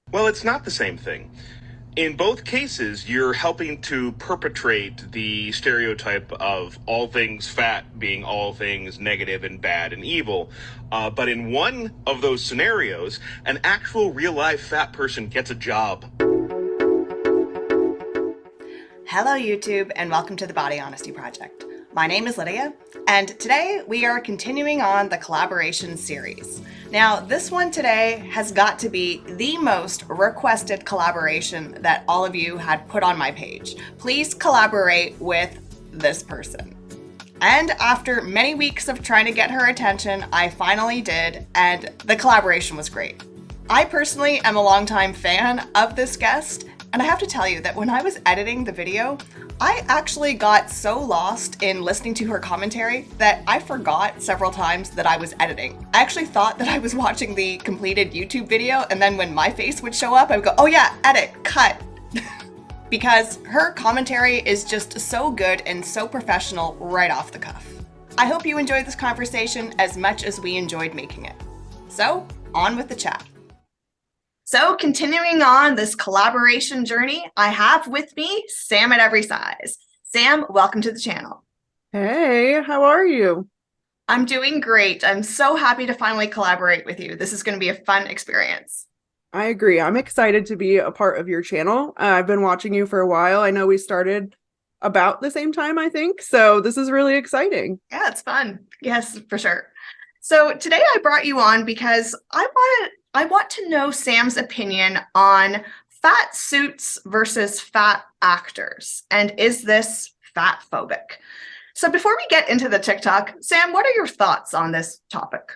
Well, it's not the same thing. In both cases, you're helping to perpetrate the stereotype of all things fat being all things negative and bad and evil. But in one of those scenarios, an actual real life fat person gets a job. Hello, YouTube, and welcome to the Body Honesty Project. My name is Lydia, and today we are continuing on the collaboration series. Now, this one today has got to be the most requested collaboration that all of you had put on my page. Please collaborate with this person. And after many weeks of trying to get her attention, I finally did, and the collaboration was great. I personally am a longtime fan of this guest, and I have to tell you that when I was editing the video, I actually got so lost in listening to her commentary that I forgot several times that I was editing. I actually thought that I was watching the completed YouTube video, and then when my face would show up, I would go, oh yeah, edit, cut. Because her commentary is just so good and so professional right off the cuff. I hope you enjoyed this conversation as much as we enjoyed making it. So, on with the chat. So, continuing on this collaboration journey, I have with me Sam at Every Size. Sam, welcome to the channel. Hey, how are you? I'm doing great. I'm so happy to finally collaborate with you. This is going to be a fun experience. I agree. I'm excited to be a part of your channel. I've been watching you for a while. I know we started about the same time, I think. So this is really exciting. Yeah, it's fun. Yes, for sure. So today I brought you on because I want to know Sam's opinion on fat suits versus fat actors. And is this fat phobic? So before we get into the TikTok, Sam, what are your thoughts on this topic?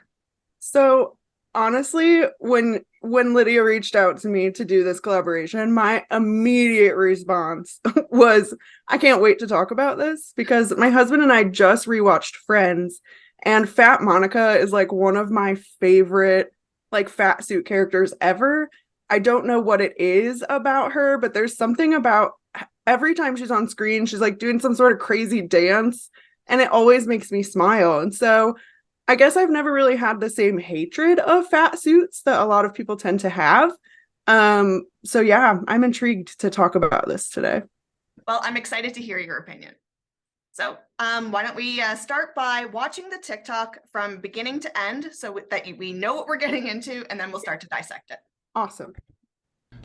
So honestly, when Lydia reached out to me to do this collaboration, my immediate response was, I can't wait to talk about this, because my husband and I just rewatched Friends, and Fat Monica is like one of my favorite like fat suit characters ever. I don't know what it is about her, but there's something about every time she's on screen, she's like doing some sort of crazy dance, and it always makes me smile. And so I guess I've never really had the same hatred of fat suits that a lot of people tend to have. So yeah, I'm intrigued to talk about this today. Well, I'm excited to hear your opinion. So why don't we start by watching the TikTok from beginning to end so that we know what we're getting into, and then we'll start to dissect it. Awesome.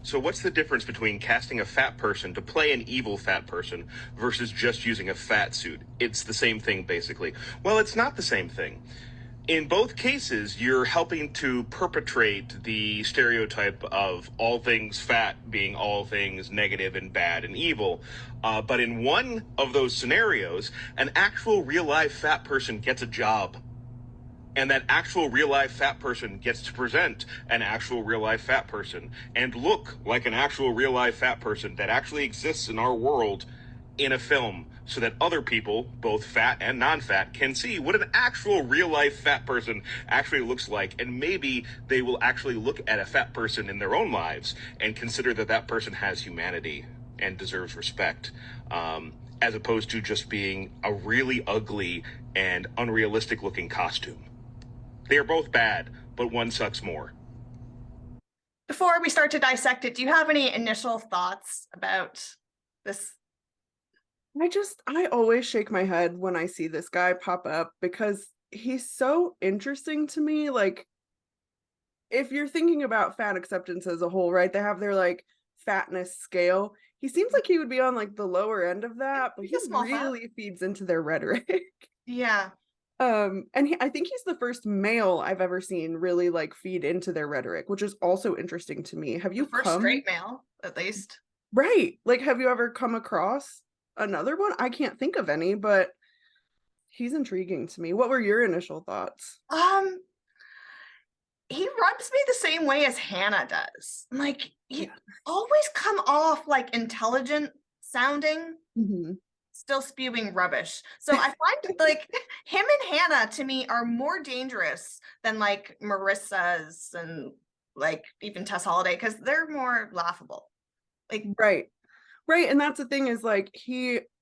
So, what's the difference between casting a fat person to play an evil fat person versus just using a fat suit? It's the same thing, basically. Well, it's not the same thing. In both cases, you're helping to perpetrate the stereotype of all things fat being all things negative and bad and evil. But in one of those scenarios, an actual real life fat person gets a job. And that actual real life fat person gets to present an actual real life fat person and look like an actual real life fat person that actually exists in our world in a film, so that other people, both fat and non-fat, can see what an actual real life fat person actually looks like, and maybe they will actually look at a fat person in their own lives and consider that that person has humanity and deserves respect, as opposed to just being a really ugly and unrealistic looking costume. They are both bad, but one sucks more. Before we start to dissect it, do you have any initial thoughts about this? I always shake my head when I see this guy pop up, because he's so interesting to me. Like, if you're thinking about fat acceptance as a whole, right? They have their like fatness scale. He seems like he would be on like the lower end of that, but he really feeds into their rhetoric. Yeah. And I think he's the first male I've ever seen really like feed into their rhetoric, which is also interesting to me. Have you the first straight male, at least? Right. Like, have you ever come across another one? I can't think of any, but he's intriguing to me. What were your initial thoughts? He rubs me the same way as Hannah does. Like, he always come off like intelligent sounding, still spewing rubbish. So I find like him and Hannah to me are more dangerous than like Marissa's and like even Tess Holiday, because they're more laughable. Like, right. And that's the thing, is like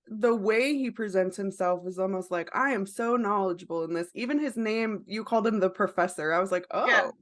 the way he presents himself is almost like, I am so knowledgeable in this. Even his name, you called him the professor. I was like, oh,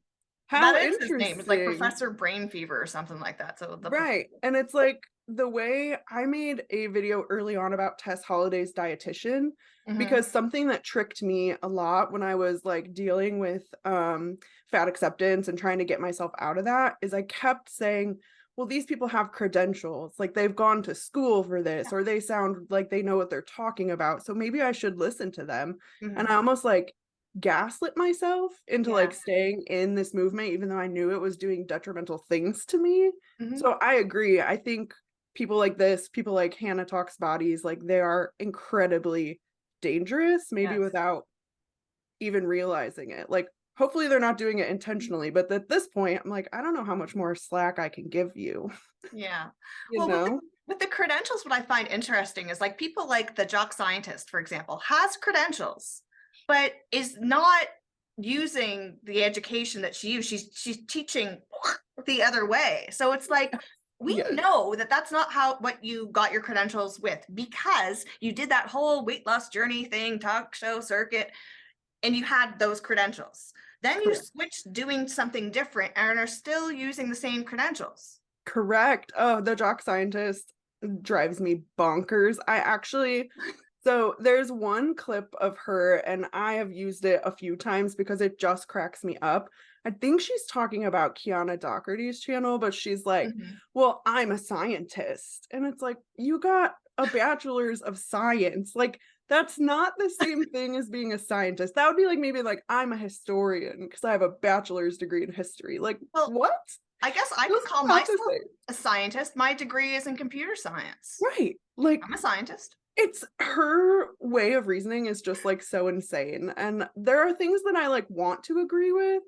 How That is his name. It's like interesting. Professor Brain Fever or something like that. So the Right. And it's like the way I made a video early on about Tess Holliday's dietitian, Mhm. because something that tricked me a lot when I was like dealing with fat acceptance and trying to get myself out of that is I kept saying, well, these people have credentials, like they've gone to school for this, Yeah. or they sound like they know what they're talking about. So maybe I should listen to them. And Mhm. I almost like gaslit myself into like Yeah. staying in this movement, even though I knew it was doing detrimental things to me. Mhm. So I agree. I think people like this, people like Hannah Talks Bodies, like they are incredibly dangerous, maybe Yes. without even realizing it. Like, hopefully they're not doing it intentionally, but at this point, I'm like, I don't know how much more slack I can give you, Yeah. you Well, with know? the credentials, what I find interesting is like people like the jock scientist, for example, has credentials, but is not using the education that she used. She's teaching the other way. So it's like we Yes, know that that's not how what you got your credentials with because you did that whole weight loss journey thing, talk show circuit, and you had those credentials. Then you correct. switched doing something different and are still using the same credentials. Correct. Oh, the jock scientist drives me bonkers. I actually, so there's one clip of her, and I have used it a few times because it just cracks me up. I think she's talking about Kiana Doherty's channel, but she's like, Mhm. well, I'm a scientist. And it's like, you got a bachelor's of science. Like, that's not the same thing as being a scientist. That would be like maybe like I'm a historian because I have a bachelor's degree in history. Like, Well, what? I guess I Those could call are not the myself same. a scientist. My degree is in computer science. Right. Like, I'm a scientist. it's her way of reasoning is just like so insane. And there are things that I like want to agree with,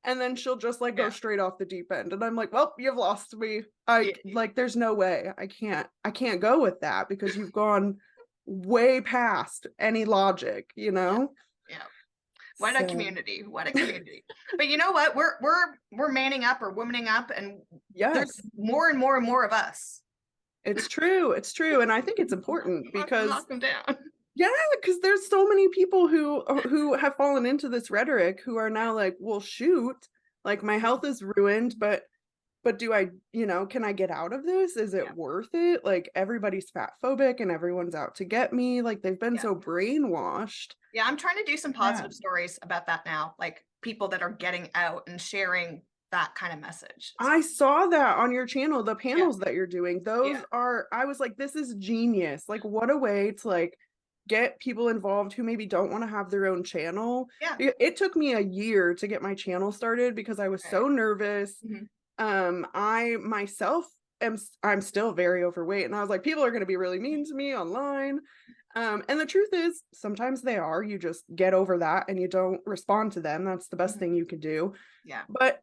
and then she'll just like go Yeah. straight off the deep end. And I'm like, well, you've lost me. I Yeah. like there's no way. I can't go with that because you've gone way past any logic, you Yeah. know? Yeah. What a So community. What a community. But you know what? We're manning up or womaning up and there's yes, more and more and more of us. it's true. It's true. And I think it's important because Knock them down. yeah, because there's so many people who have fallen into this rhetoric who are now like, well, shoot, like my health is ruined, but do I, can I get out of this? Is Yeah. it worth it? Like everybody's fat phobic and everyone's out to get me. Like they've been Yeah. so brainwashed. Yeah, I'm trying to do some Yeah. positive stories about that now, like people that are getting out and sharing that kind of message. I saw that on your channel, the Yeah. panels that you're doing. Those Yeah. are, I was like, this is genius. Like, what a way to like get people involved who maybe don't want to have their own channel. Yeah. It took me a year to get my channel started because I was so Right. nervous. Mhm. I myself I'm still very overweight, and I was like, people are going to be really mean to me online. And the truth is, sometimes they are. You just get over that and you don't respond to them. That's the best Mhm. thing you can do. Yeah. But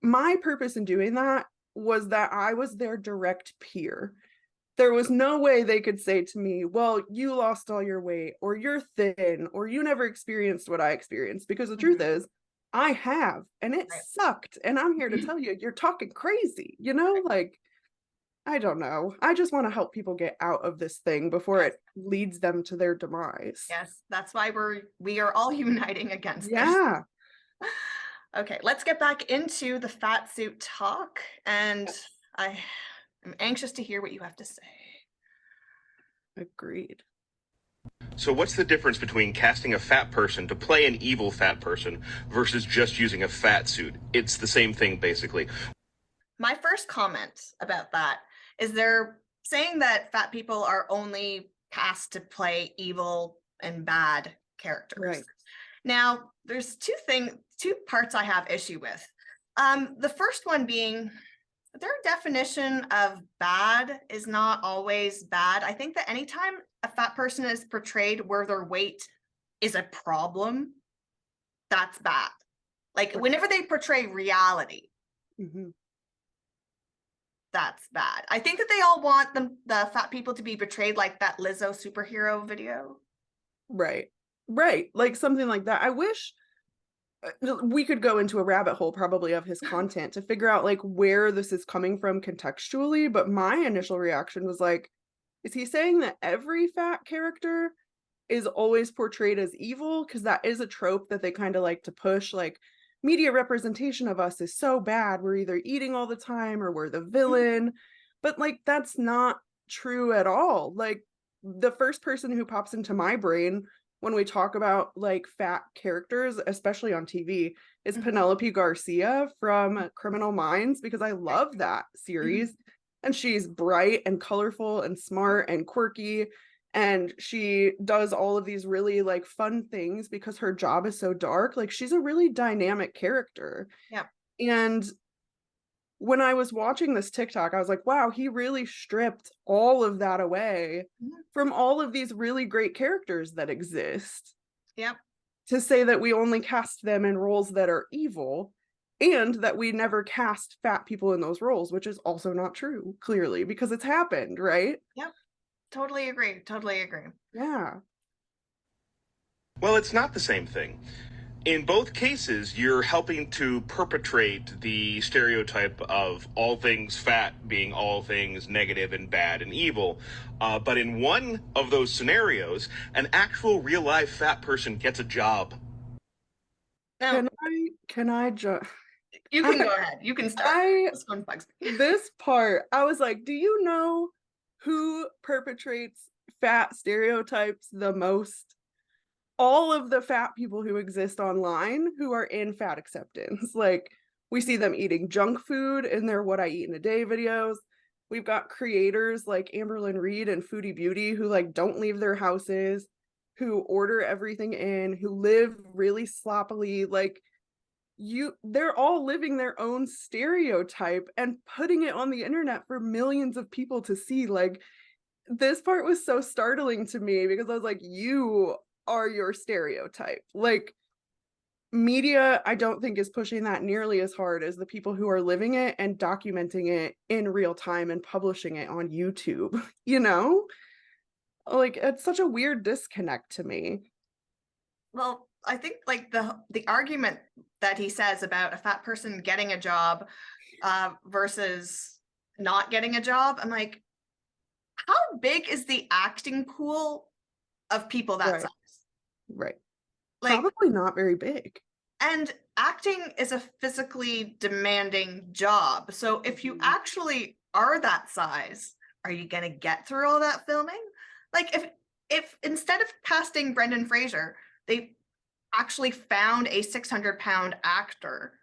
my purpose in doing that was that I was their direct peer. There was no way they could say to me, well, you lost all your weight, or you're thin, or you never experienced what I experienced. Because the truth Mhm. is, I have, and it Right. sucked. And I'm here to tell you, you're talking crazy, like, I don't know. I just want to help people get out of this thing before Yes. it leads them to their demise. Yes. That's why we are all uniting against this. Yeah. Okay, let's get back into the fat suit talk. And I am anxious to hear what you have to say. Agreed. So, what's the difference between casting a fat person to play an evil fat person versus just using a fat suit? It's the same thing, basically. My first comment about that is they're saying that fat people are only cast to play evil and bad characters. Right. Now, there's two parts I have issue with. The first one being their definition of bad is not always bad. I think that anytime a fat person is portrayed where their weight is a problem, that's bad. Like whenever they portray reality, Mm-hmm. that's bad. I think that they all want the fat people to be portrayed like that Lizzo superhero video. Right. Right. Like something like that. I wish we could go into a rabbit hole probably of his content to figure out like where this is coming from contextually, but my initial reaction was like, is he saying that every fat character is always portrayed as evil? Because that is a trope that they kind of like to push. Like media representation of us is so bad. We're either eating all the time or we're the villain. But like that's not true at all. Like the first person who pops into my brain when we talk about like fat characters, especially on TV, is Penelope Garcia from Criminal Minds, because I love that series. And she's bright and colorful and smart and quirky. And she does all of these really like fun things because her job is so dark. Like she's a really dynamic character. Yeah. And when I was watching this TikTok, I was like, wow, he really stripped all of that away from all of these really great characters that exist. Yep. To say that we only cast them in roles that are evil and that we never cast fat people in those roles, which is also not true, clearly, because it's happened, right? Yep. Totally agree. Totally agree. Yeah. Well, it's not the same thing. In both cases, you're helping to perpetrate the stereotype of all things fat being all things negative and bad and evil. But in one of those scenarios, an actual real life fat person gets a job. Now, Can I just you can go ahead. You can start. This one bugs me. This part, I was like, do you know who perpetrates fat stereotypes the most? All of the fat people who exist online who are in fat acceptance. Like we see them eating junk food in their What I Eat in a Day videos. We've got creators like Amberlynn Reid and Foodie Beauty who like don't leave their houses, who order everything in, who live really sloppily. Like they're all living their own stereotype and putting it on the internet for millions of people to see. Like this part was so startling to me because I was like, you are your stereotype. Like media, I don't think is pushing that nearly as hard as the people who are living it and documenting it in real time and publishing it on YouTube, you know? Like it's such a weird disconnect to me. Well, I think like the argument that he says about a fat person getting a job versus not getting a job, I'm like, how big is the acting pool of people that size? Right. Like, probably not very big. And acting is a physically demanding job. So if you actually are that size, are you going to get through all that filming? Like if instead of casting Brendan Fraser, they actually found a 600-pound actor,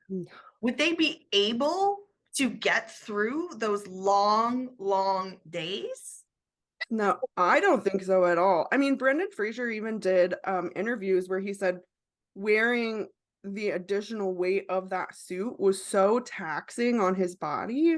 would they be able to get through those long days? No, I don't think so at all. I mean, Brendan Fraser even did interviews where he said wearing the additional weight of that suit was so taxing on his body.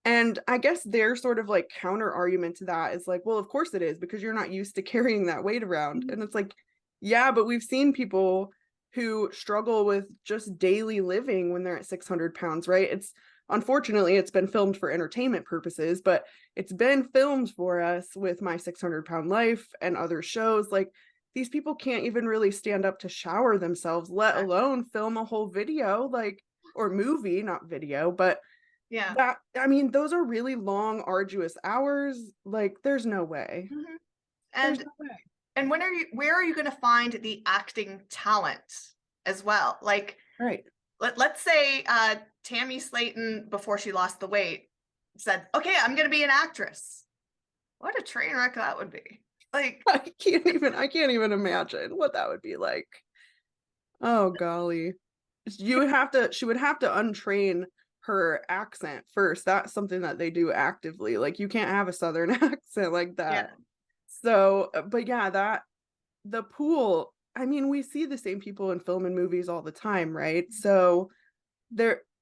And I guess their sort of like counter argument to that is like, well, of course it is because you're not used to carrying that weight around. And it's like, yeah, but we've seen people who struggle with just daily living when they're at 600 pounds, right? Unfortunately, it's been filmed for entertainment purposes, but it's been filmed for us with My 600-Pound Life and other shows. Like these people can't even really stand up to shower themselves, let alone film a whole video, like, or movie, not video, but yeah, I mean, those are really long, arduous hours. Like, there's no way. And where are you going to find the acting talent as well? Like, right. Let's say Tammy Slayton, before she lost the weight, said, okay, I'm going to be an actress. What a train wreck that would be. Like, I can't even imagine what that would be like. Oh, golly. She would have to untrain her accent first. That's something that they do actively. Like, you can't have a Southern accent like that. Yeah. So, but yeah, the pool, I mean, we see the same people in film and movies all the time, right? So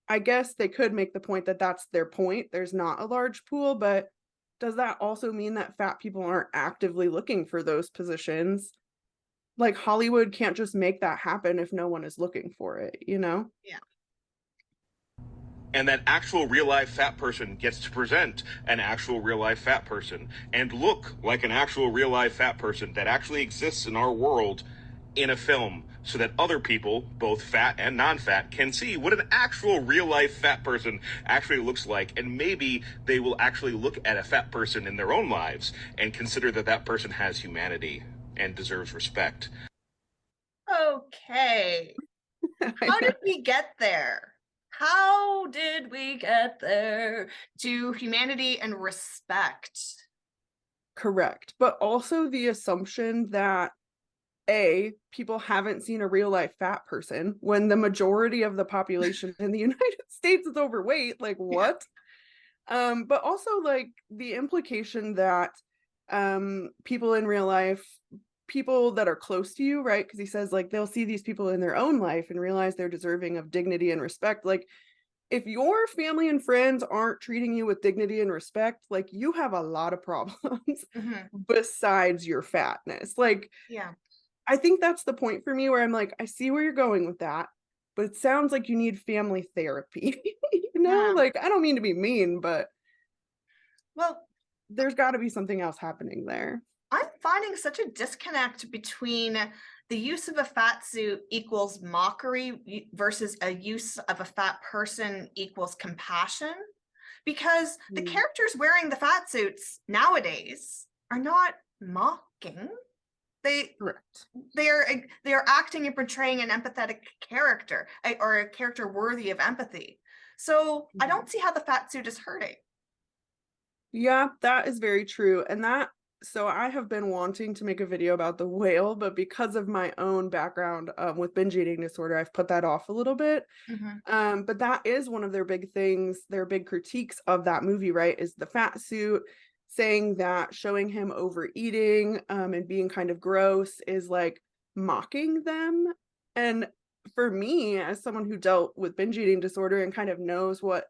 I guess they could make the point that that's their point. There's not a large pool, but does that also mean that fat people aren't actively looking for those positions? Like Hollywood can't just make that happen if no one is looking for it, you know? Yeah. And that actual real life fat person gets to present an actual real life fat person and look like an actual real life fat person that actually exists in our world in a film so that other people, both fat and non-fat, can see what an actual real life fat person actually looks like. And maybe they will actually look at a fat person in their own lives and consider that that person has humanity and deserves respect. Okay. How did we get there? How did we get there to humanity and respect? Correct. But also the assumption that people haven't seen a real life fat person when the majority of the population in the United States is overweight. Like, what? But also like the implication that people in real life, people that are close to you, right? Because he says like they'll see these people in their own life and realize they're deserving of dignity and respect. Like, if your family and friends aren't treating you with dignity and respect, like you have a lot of problems besides your fatness. Like, Yeah. I think that's the point for me where I'm like, I see where you're going with that, but it sounds like you need family therapy. Yeah. Like, I don't mean to be mean, but Well, there's got to be something else happening there. I'm finding such a disconnect between the use of a fat suit equals mockery versus a use of a fat person equals compassion. Because the characters wearing the fat suits nowadays are not mocking. Correct. They are acting and portraying an empathetic character or a character worthy of empathy. So I don't see how the fat suit is hurting. Yeah, that is very true. And so I have been wanting to make a video about the whale, but because of my own background with binge eating disorder, I've put that off a little bit. But that is one of their big things, their big critiques of that movie, right? Is the fat suit, saying that showing him overeating and being kind of gross is like mocking them. And for me, as someone who dealt with binge eating disorder and kind of knows what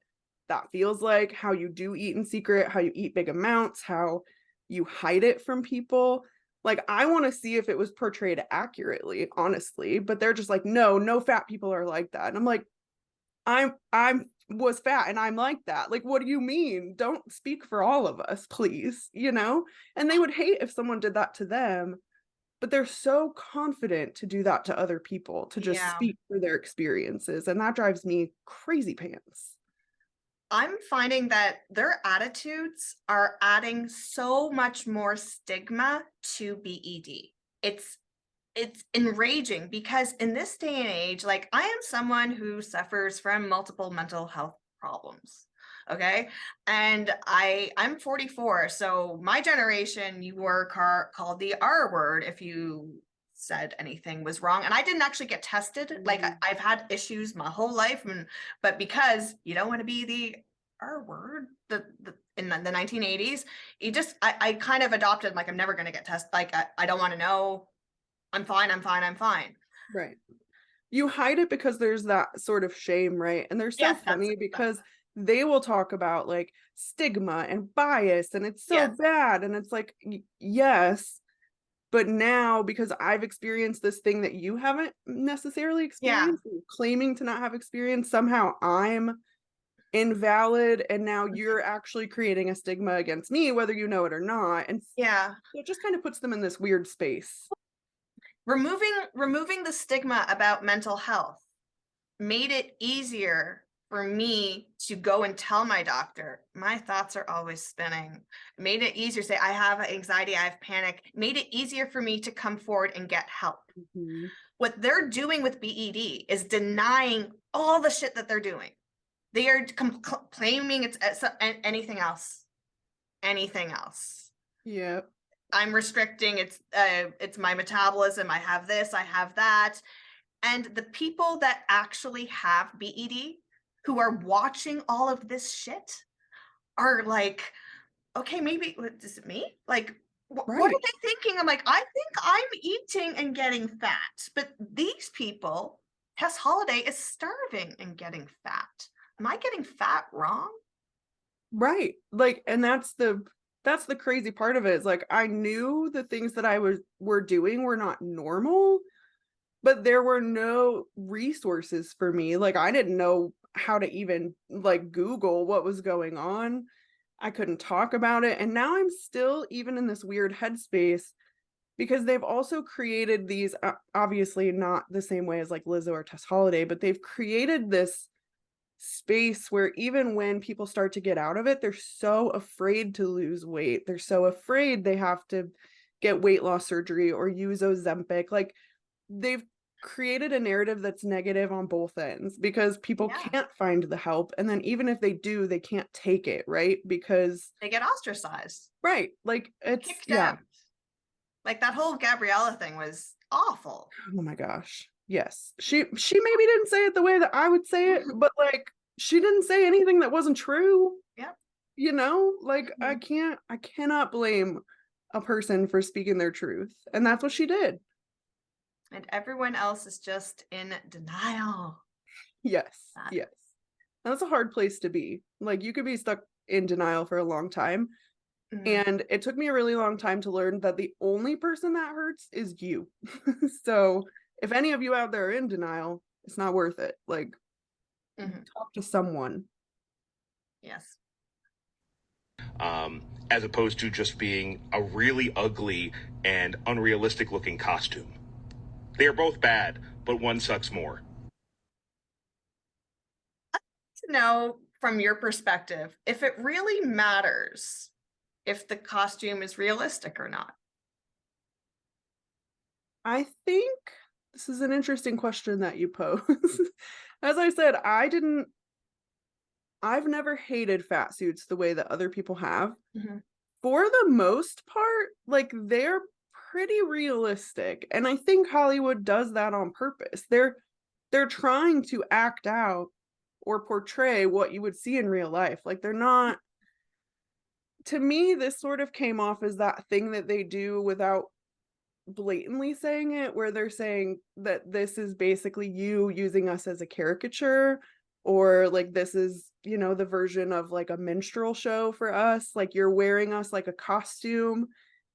that feels like, how you do eat in secret, how you eat big amounts, how you hide it from people. Like, I want to see if it was portrayed accurately, honestly, but they're just like, no fat people are like that. And I'm like, I'm was fat and I'm like that. Like, what do you mean? Don't speak for all of us, please, And they would hate if someone did that to them, but they're so confident to do that to other people, to just speak for their experiences. And that drives me crazy pants. I'm finding that their attitudes are adding so much more stigma to BED. It's enraging because in this day and age, like I am someone who suffers from multiple mental health problems. Okay. And I'm 44. So my generation, you were called the R word if you said anything was wrong. And I didn't actually get tested. Like I've had issues my whole life. But because you don't want to be the R word, in the 1980s, I kind of adopted, like, I'm never going to get tested. Like, I don't want to know. I'm fine. Right. You hide it because there's that sort of shame, right? And they're so funny because they will talk about like stigma and bias and it's so bad. And it's like, yes, but now because I've experienced this thing that you haven't necessarily experienced, claiming to not have experienced, somehow I'm invalid. And now you're actually creating a stigma against me, whether you know it or not. And it just kind of puts them in this weird space. Removing the stigma about mental health made it easier for me to go and tell my doctor my thoughts are always spinning. Made it easier to say I have anxiety, I have panic. Made it easier for me to come forward and get help. What they're doing with BED is denying all the shit that they're doing. They are claiming it's anything else. Yeah. I'm restricting, it's my metabolism, I have this, I have that. And the people that actually have BED who are watching all of this shit are like, okay, maybe, is it me? Like, what are they thinking? I'm like, I think I'm eating and getting fat, but these people, Tess Holiday is starving and getting fat. Am I getting fat wrong? Right. Like, and that's the crazy part of it is like I knew the things that were doing were not normal, but there were no resources for me. Like I didn't know how to even like Google what was going on. I couldn't talk about it. And now I'm still even in this weird headspace because they've also created these, obviously not the same way as like Lizzo or Tess Holiday, but they've created this space where even when people start to get out of it, they're so afraid to lose weight. They're so afraid they have to get weight loss surgery or use Ozempic. Like they've created a narrative that's negative on both ends because people Yeah. can't find the help, and then even if they do, they can't take it, right? Because They get ostracized, right, like it's kicked yeah. out. Like that whole Gabriella thing was awful. Oh my gosh. Yes. She maybe didn't say it the way that I would say it, but like she didn't say anything that wasn't true. Yep. You know, like Mhm. I cannot blame a person for speaking their truth. And that's what she did. And everyone else is just in denial. Yes. That- Yes. That's a hard place to be. Like you could be stuck in denial for a long time. Mhm. And it took me a really long time to learn that the only person that hurts is you. So if any of you out there are in denial, it's not worth it. Like Mhm. talk to someone. Yes. As opposed to just being a really ugly and unrealistic looking costume. They are both bad, but one sucks more. To know from your perspective if it really matters if the costume is realistic or not. I think this is an interesting question that you pose. As I said, I've never hated fat suits the way that other people have. Mhm. For the most part, like they're pretty realistic. And I think Hollywood does that on purpose. They're trying to act out or portray what you would see in real life. Like they're not, to me, this sort of came off as that thing that they do without blatantly saying it, where they're saying that this is basically you using us as a caricature, or like this is, you know, the version of like a minstrel show for us, like you're wearing us like a costume.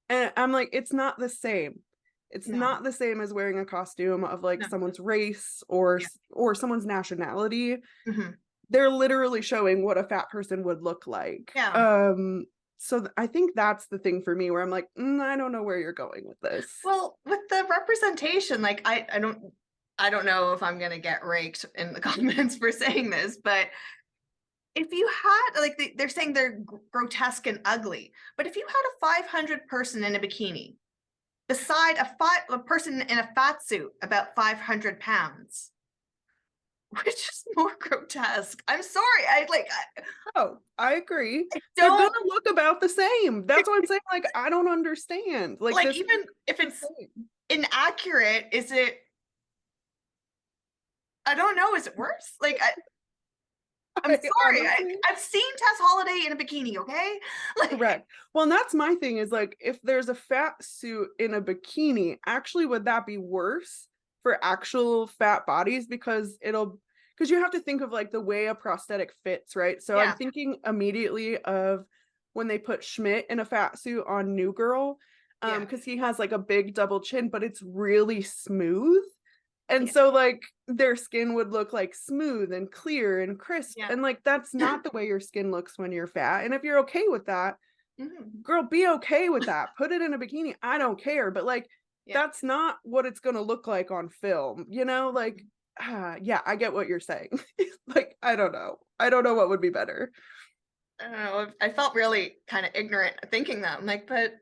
And I'm like, it's not the same. It's No. not the same as wearing a costume of like No. someone's race or Yeah. or someone's nationality. Mhm. They're literally showing what a fat person would look like. Yeah. So I think that's the thing for me where I'm like, I don't know where you're going with this. Well, with the representation, like I don't know if I'm gonna get raked in the comments for saying this, but if you had like they're saying they're grotesque and ugly, but if you had a 500 person in a bikini beside a person in a fat suit about 500 pounds, which is more grotesque? I'm sorry, Oh, I agree. I They're gonna don't look about the same. That's what I'm saying. Like, I don't understand. Like like this even if the it's same. inaccurate, is it? I don't know. Is it worse? I'm I sorry. honestly I've seen Tess Holiday in a bikini, okay? Like, correct. Well, and that's my thing is like if there's a fat suit in a bikini, actually would that be worse for actual fat bodies? Because you have to think of like the way a prosthetic fits, right? So I'm yeah, thinking immediately of when they put Schmidt in a fat suit on New Girl, yeah, because he has like a big double chin, but it's really smooth. And yeah, so like their skin would look like smooth and clear and crisp. yeah. And like that's not the way your skin looks when you're fat. And if you're okay with that, Mhm. girl, be okay with that. Put it in a bikini. I don't care. But like Yeah. that's not what it's gonna look like on film, you know? Like yeah, I get what you're saying. Like, I don't know. I don't know what would be better. I don't know. I felt really kind of ignorant thinking that. I'm like, but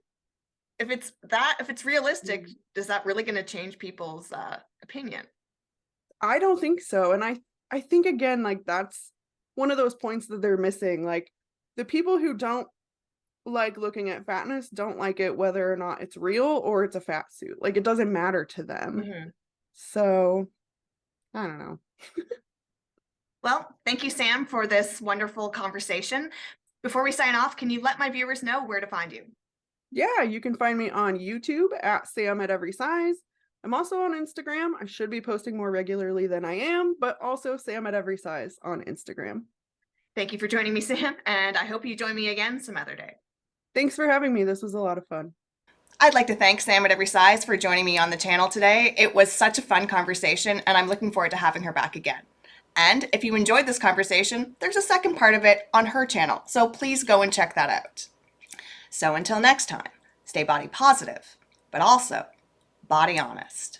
if it's realistic, is that really going to change people's opinion? I don't think so. And I think again, like that's one of those points that they're missing. Like the people who don't like looking at fatness don't like it whether or not it's real or it's a fat suit. Like it doesn't matter to them. Mhm. So I don't know. Well, thank you, Sam, for this wonderful conversation. Before we sign off, can you let my viewers know where to find you? Yeah, you can find me on YouTube at Sam at Every Size. I'm also on Instagram. I should be posting more regularly than I am, but also Sam at Every Size on Instagram. Thank you for joining me, Sam, and I hope you join me again some other day. Thanks for having me. This was a lot of fun. I'd like to thank Sam at Every Size for joining me on the channel today. It was such a fun conversation, and I'm looking forward to having her back again. And if you enjoyed this conversation, there's a second part of it on her channel, so please go and check that out. So until next time, stay body positive, but also body honest.